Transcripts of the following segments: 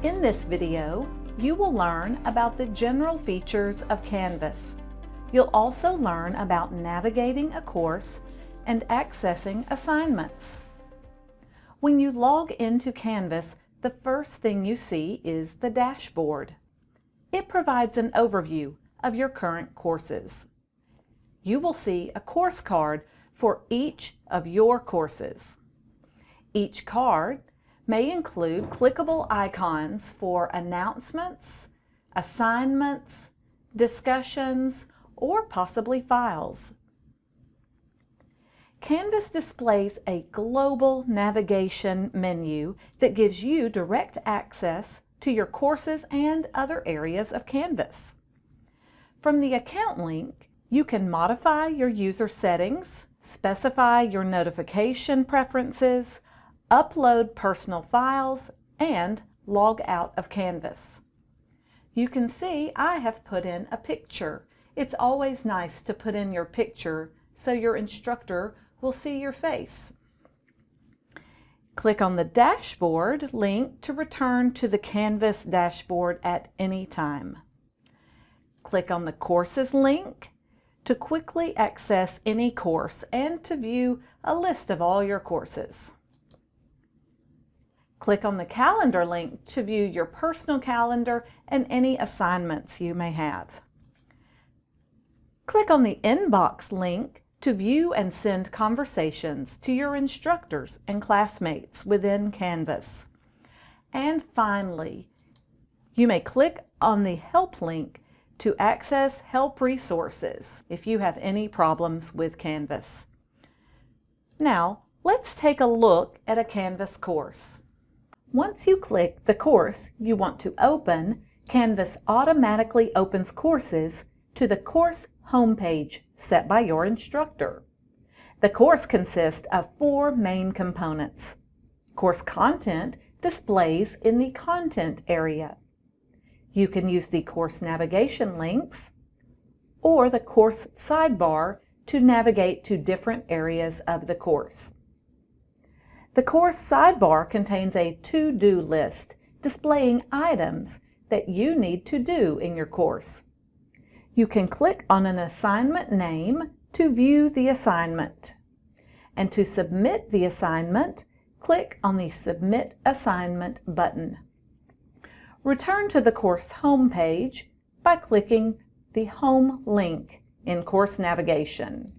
In this video, you will learn about the general features of Canvas. You'll also learn about navigating a course and accessing assignments. When you log into Canvas, the first thing you see is the dashboard. It provides an overview of your current courses. You will see a course card for each of your courses. Each card may include clickable icons for announcements, assignments, discussions, or possibly files. Canvas displays a global navigation menu that gives you direct access to your courses and other areas of Canvas. From the account link, you can modify your user settings, specify your notification preferences, upload personal files, and log out of Canvas. You can see I have put in a picture. It's always nice to put in your picture so your instructor will see your face. Click on the dashboard link to return to the Canvas dashboard at any time. Click on the courses link to quickly access any course and to view a list of all your courses. Click on the calendar link to view your personal calendar and any assignments you may have. Click on the inbox link to view and send conversations to your instructors and classmates within Canvas. And finally, you may click on the help link to access help resources if you have any problems with Canvas. Now, let's take a look at a Canvas course. Once you click the course you want to open, Canvas automatically opens courses to the course homepage set by your instructor. The course consists of 4 main components. Course content displays in the content area. You can use the course navigation links or the course sidebar to navigate to different areas of the course. The course sidebar contains a to-do list displaying items that you need to do in your course. You can click on an assignment name to view the assignment. And to submit the assignment, click on the Submit Assignment button. Return to the course homepage by clicking the Home link in Course Navigation.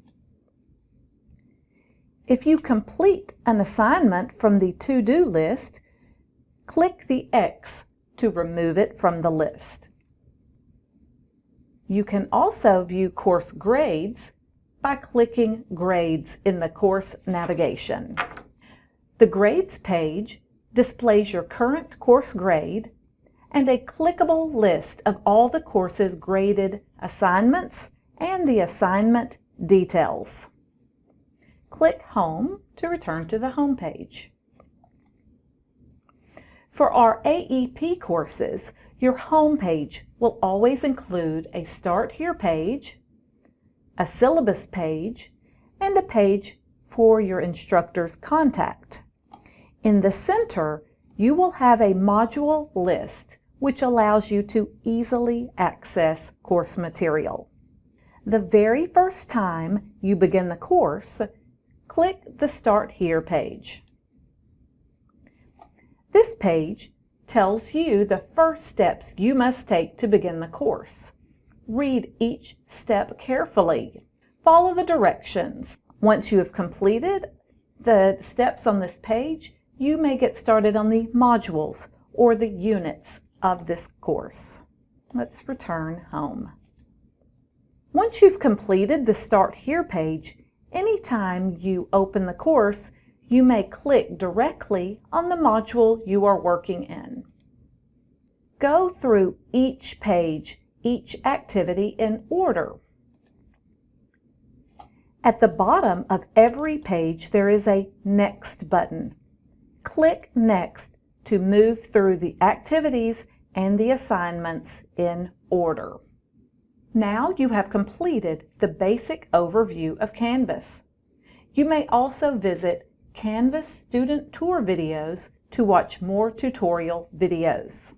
If you complete an assignment from the to-do list, click the X to remove it from the list. You can also view course grades by clicking Grades in the course navigation. The Grades page displays your current course grade and a clickable list of all the course's graded assignments and the assignment details. Click Home to return to the home page. For our AEP courses, your home page will always include a Start Here page, a syllabus page, and a page for your instructor's contact. In the center, you will have a module list which allows you to easily access course material. The very first time you begin the course, click the Start Here page. This page tells you the first steps you must take to begin the course. Read each step carefully. Follow the directions. Once you have completed the steps on this page, you may get started on the modules or the units of this course. Let's return home. Once you've completed the Start Here page, anytime you open the course, you may click directly on the module you are working in. Go through each page, each activity in order. At the bottom of every page there is a Next button. Click Next to move through the activities and the assignments in order. Now you have completed the basic overview of Canvas. You may also visit Canvas student tour videos to watch more tutorial videos.